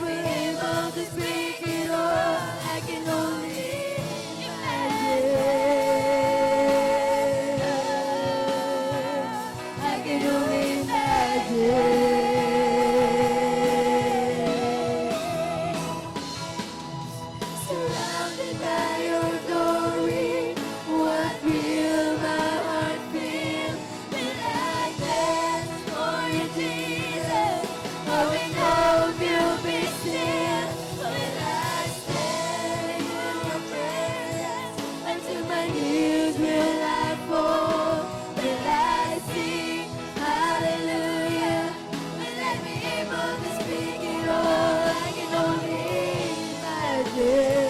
be able to speak it all. I can only imagine. I can only imagine. Surrounded by your glory, what will my heart feel when I dance for you, Jesus? Oh, and hope you'll be still when I stand in your presence. Until my knees will I fall, will I sing hallelujah? Will I be able to speak it all? I can only imagine.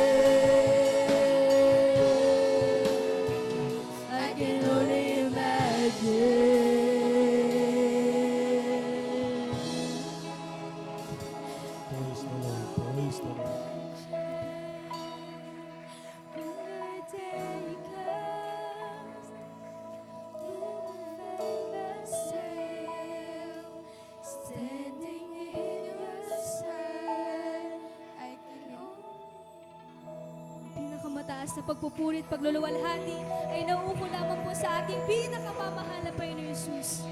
I can only imagine. Praise the Lord. Praise the Lord. When the day comes, standing in your side, I can Pinakamataas na pagpupuri at pagluluwalhati ay nauuko lamang po sa ating pinakamamahal na Panginoon Jesus.